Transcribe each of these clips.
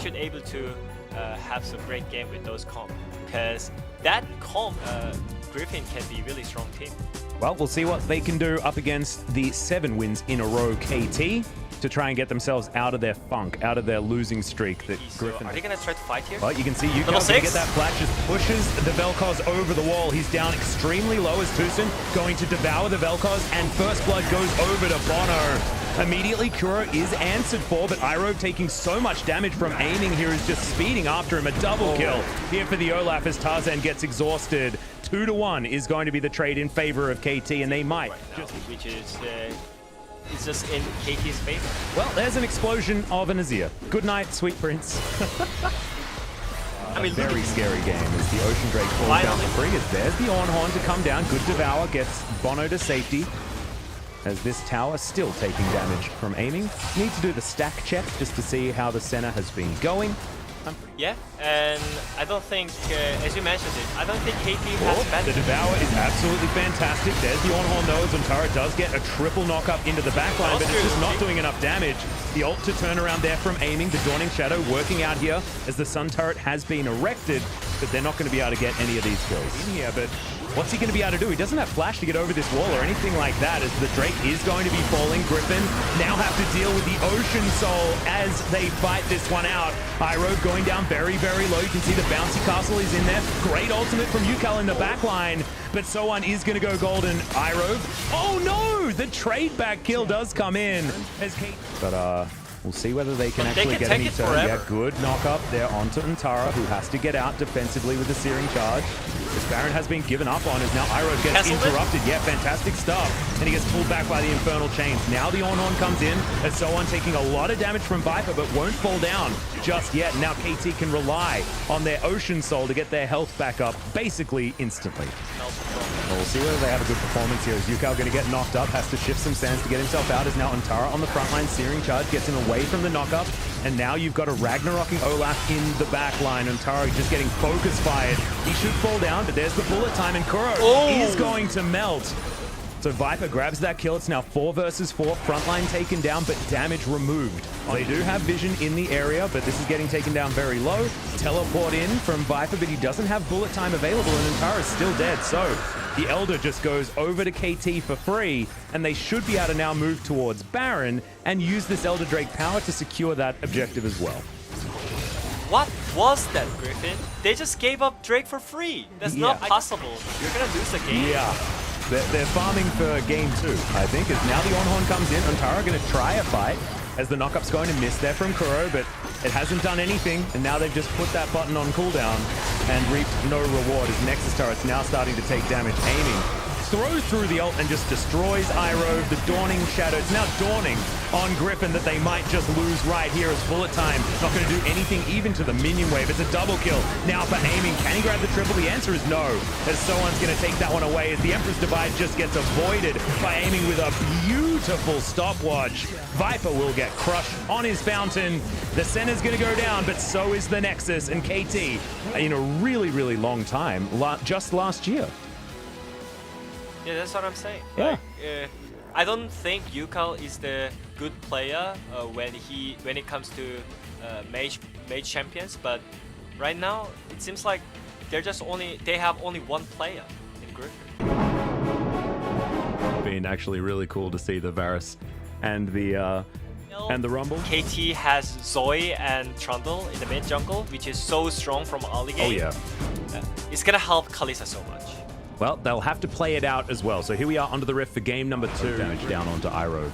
should able to have some great game with those comp, because that comp Griffin can be really strong team. Well, we'll see what they can do up against the 7 wins in a row KT to try and get themselves out of their funk, out of their losing streak that So Griffin... are they gonna try to fight here? Well, you can see Yukal's gonna get that flash, just pushes the Vel'Koz over the wall. He's down extremely low as Tucson going to devour the Vel'Koz, and First Blood goes over to Bono. Immediately, Kuro is answered for, but Iroh taking so much damage from aiming here is just speeding after him. A double kill here for the Olaf as Tarzan gets exhausted. 2-1 is going to be the trade in favor of KT, and they might. Which is it's just in KT's favor. Well, there's an explosion of an Azir. Good night, sweet prince. I mean, very scary game as the Ocean Drake falls down for free. As there's the Ornhorn to come down. Good devour, gets Bono to safety. As this tower still taking damage from aiming. Need to do the stack check just to see how the center has been going. Yeah, and I don't think, as you mentioned it, I don't think KT has bad. The devour is absolutely fantastic. There's the Ornhorn though, as Antara does get a triple knock-up into the backline, but it's just not doing enough damage. The ult to turn around there from aiming, the Dawning Shadow working out here as the Sun Turret has been erected, but they're not going to be able to get any of these kills in here. But what's he going to be able to do? He doesn't have flash to get over this wall or anything like that, as the Drake is going to be falling. Griffin now have to deal with the Ocean Soul as they fight this one out. Iroh going down very, very low. You can see the bouncy castle is in there. Great ultimate from Yukal in the backline, but Soan is going to go golden. Iroh. Oh no! The trade back kill does come in. But we'll see whether they can actually get any turn. Yeah, good knock up there onto Antara, who has to get out defensively with the Searing Charge. This Baron has been given up on as now Iroh gets interrupted. Yeah, fantastic stuff. And he gets pulled back by the Infernal Chains. Now the Ornhorn comes in as Soan taking a lot of damage from Viper, but won't fall down just yet. Now KT can rely on their Ocean Soul to get their health back up basically instantly. Well, we'll see whether they have a good performance here as Yukal going to get knocked up, has to shift some sands to get himself out, as now Antara on the front line. Searing Charge gets him away from the knockup, and now you've got a Ragnaroking Olaf in the back line. Antara just getting focus fired. He should fall down, but there's the bullet time, and Kuro is going to melt. So Viper grabs that kill. It's now 4 versus 4. Frontline taken down, but damage removed. They do have vision in the area, but this is getting taken down very low. Teleport in from Viper, but he doesn't have bullet time available, and Antara's still dead. So the Elder just goes over to KT for free, and they should be able to now move towards Baron and use this Elder Drake power to secure that objective as well. What was that, Griffin? They just gave up Drake for free. That's not possible. You're gonna lose the game. Yeah. They're farming for game 2, I think, as now the Ornhorn comes in. Antara going to try a fight as the knockup's going to miss there from Kuro, but it hasn't done anything, and now they've just put that button on cooldown and reaped no reward as Nexus Turret's now starting to take damage. Aiming throws through the ult and just destroys Iroh. The Dawning Shadow, it's now dawning on Griffin that they might just lose right here as bullet time not going to do anything even to the minion wave. It's a double kill now for aiming. Can he grab the triple? The answer is no, as Soan's going to take that one away as the Emperor's Divide just gets avoided by aiming with a beautiful stopwatch. Viper will get crushed on his fountain. The center's going to go down, but so is the Nexus, and KT in a really, really long time, just last year. Yeah, that's what I'm saying. Yeah. Like, I don't think Yukal is the good player when it comes to mage champions, but right now it seems like they have only one player in Griffin. Been actually really cool to see the Varus and the Rumble. KT has Zoe and Trundle in the mid jungle, which is so strong from early game. Oh yeah. It's gonna help Kalista so much. Well, they'll have to play it out as well. So here we are onto the rift for game number 2. Damage down onto Iroh.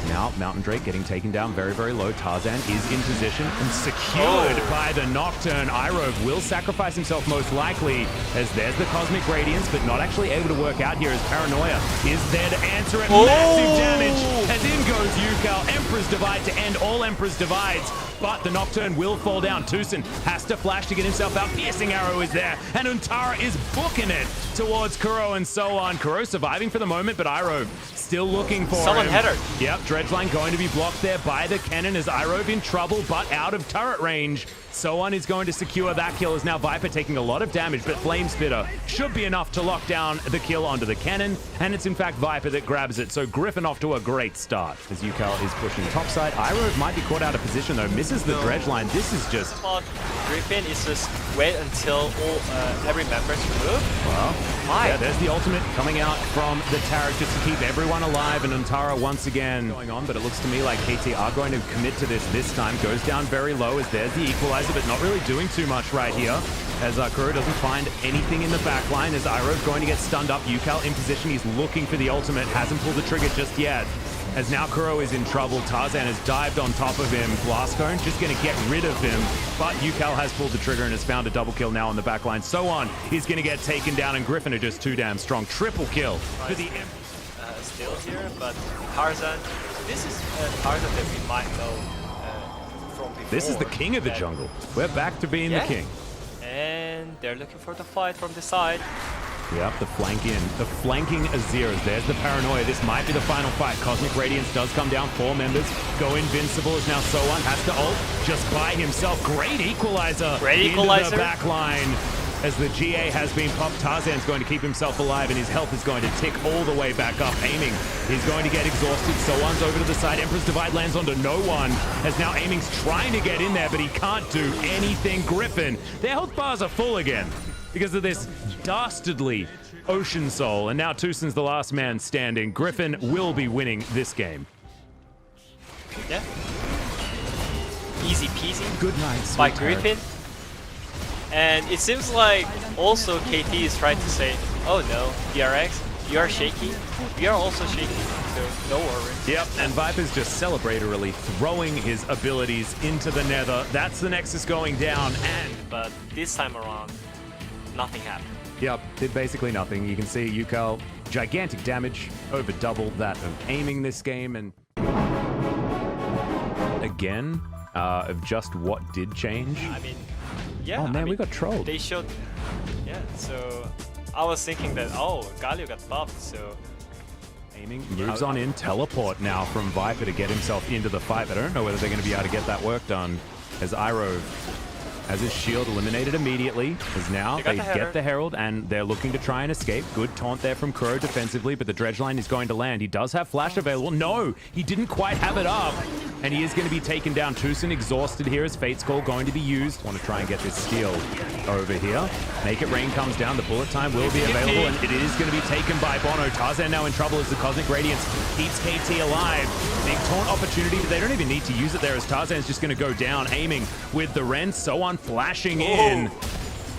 Now, Mountain Drake getting taken down very, very low. Tarzan is in position and secured by the Nocturne. Iroh will sacrifice himself most likely, as there's the Cosmic Radiance, but not actually able to work out here as Paranoia is there to answer it. Massive damage, as in goes Yukal. Emperor's Divide to end all Emperor's Divides, but the Nocturne will fall down. Tucson has to flash to get himself out. Piercing Arrow is there, and Antara is booking it towards Kuro and so on. Kuro surviving for the moment, but Iroh still looking for Someone him. header. Yep, Dredgeline going to be blocked there by the cannon as Irove in trouble, but out of turret range. Soan is going to secure that kill as now Viper taking a lot of damage, but Flame Spitter should be enough to lock down the kill onto the cannon, and it's in fact Viper that grabs it. So Griffin off to a great start as UCal is pushing topside. Irove might be caught out of position though, misses the Dredgeline. This is just... Griffin is just wait until every member's removed. Well, yeah, there's the ultimate coming out from the Taric just to keep everyone alive, and Antara once again going on, but it looks to me like KT are going to commit to this time. Goes down very low as there's the equalizer, but not really doing too much right here as Kuro doesn't find anything in the back line as Irove's going to get stunned up. UCal in position, he's looking for the ultimate, hasn't pulled the trigger just yet. As now Kuro is in trouble, Tarzan has dived on top of him. Blast Cone just going to get rid of him, but UCal has pulled the trigger and has found a double kill now on the back line. Soan is going to get taken down, and Griffin are just too damn strong. Triple kill for the... Still here, but Tarzan, this is Tarzan that we might know from before. This is the king of the jungle. We're back to being the king. And they're looking for the fight from the side. Yep, the flanking Aziras. There's the paranoia. This might be the final fight. Cosmic Radiance does come down. 4 members go invincible as now Soan has to ult just by himself. Great equalizer. Into the back line. As the GA has been popped, Tarzan's going to keep himself alive and his health is going to tick all the way back up. Aiming, he's going to get exhausted. Soan's over to the side. Emperor's Divide lands onto no one. As now Aiming's trying to get in there, but he can't do anything. Griffin, their health bars are full again because of this dastardly Ocean Soul. And now Tusin's the last man standing. Griffin will be winning this game. Yeah. Easy peasy. Good night, by Griffin. And it seems like also KT is trying to say, oh no, DRX, you are shaky. We are also shaky, so no worries. Yep, and Viper's just celebratorily throwing his abilities into the nether. That's the Nexus going down, But this time around, nothing happened. Yep, did basically nothing. You can see UCal, gigantic damage, over double that of Aiming this game, and again, of just what did change. I mean, yeah. Oh man, we got trolled. They showed, yeah. So I was thinking that Galio got buffed. So Aiming moves on in, teleport now from Viper to get himself into the fight. But I don't know whether they're going to be able to get that work done. As Irove has his shield eliminated immediately, as now they get the Herald and they're looking to try and escape. Good taunt there from Kuro defensively, but the Dredgeline is going to land. He does have Flash available. No, he didn't quite have it up. And he is going to be taken down. Tusin exhausted here as Fate's Call going to be used. Want to try and get this steal over here. Make It Rain comes down. The bullet time will be available, and it is going to be taken by Bono. Tarzan now in trouble as the Cosmic Radiance keeps KT alive. Big taunt opportunity, but they don't even need to use it there as Tarzan's just going to go down. Aiming with the Ren. Soan flashing in.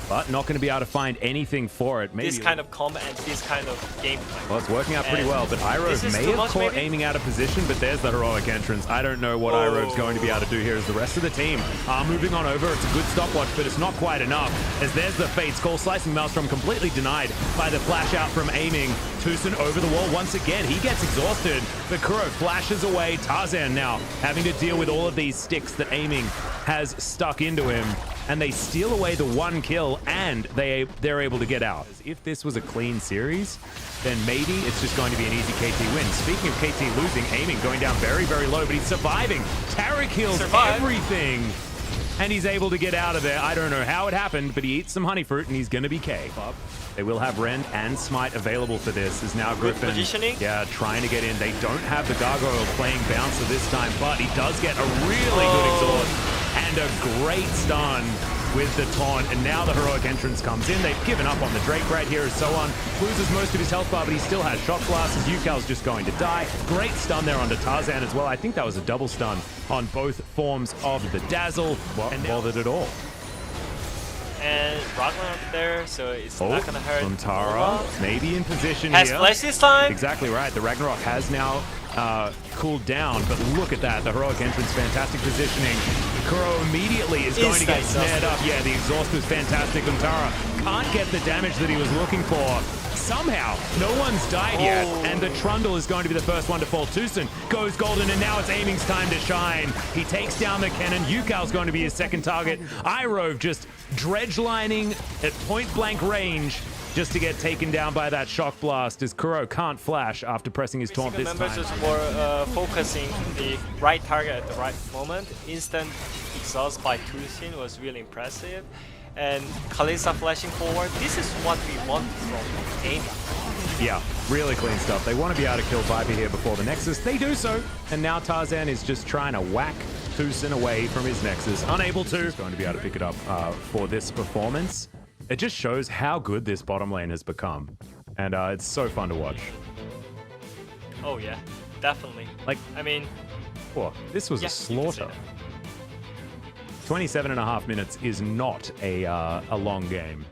But not going to be able to find anything for it. Maybe this kind of combat and this kind of gameplay. Well, it's working out pretty well, but Irove may have caught Aiming out of position, but there's the heroic entrance. I don't know what Irove's going to be able to do here as the rest of the team are moving on over. It's a good stopwatch, but it's not quite enough. As there's the Fate's Call, slicing Maelstrom completely denied by the flash out from Aiming. Tusin over the wall once again. He gets exhausted, but Kuro flashes away. Tarzan now having to deal with all of these sticks that Aiming has stuck into him. And they steal away the 1 kill, and they're able to get out. If this was a clean series, then maybe it's just going to be an easy KT win. Speaking of KT losing, Aiming going down very, very low, but he's surviving. Taric heals everything, and he's able to get out of there. I don't know how it happened, but he eats some honey fruit, and he's going to be K. They will have Rend and Smite available for this. Is now Griffin, yeah, trying to get in. They don't have the Gargoyle playing Bouncer this time, but he does get a really good exhaust. And a great stun with the taunt, and now the heroic entrance comes in. They've given up on the Drake right here as Soan loses most of his health bar, but he still has Shock Blast as UCal's just going to die. Great stun there onto Tarzan as well. I think that was a double stun on both forms of the Dazzle. Not bothered at all. And Ragnar up there, so it's not going to hurt. Antara maybe in position has here. Has flash this time? Exactly right. The Ragnarok has now cooled down, but look at that. The heroic entrance, fantastic positioning. Kuro immediately is going to get snared up. Yeah, the exhaust was fantastic. Antara can't get the damage that he was looking for. Somehow, no one's died yet, and the Trundle is going to be the first one to fall. Tusin goes golden, and now it's Aiming's time to shine. He takes down the cannon. UCal's going to be his second target. Irove just dredge lining at point-blank range just to get taken down by that shock blast as Kuro can't flash after pressing his taunt this members time. just were focusing the right target at the right moment. Instant exhaust by Tusin was really impressive. And Kalista flashing forward. This is what we want from aiming. Yeah, really clean stuff. They want to be able to kill Viper here before the Nexus. They do so. And now Tarzan is just trying to whack Tusin away from his Nexus. Unable to. He's going to be able to pick it up for this performance. It just shows how good this bottom lane has become. And it's so fun to watch. Oh yeah, definitely. Like, I mean... oh, this was a slaughter. 27.5 minutes is not a long game.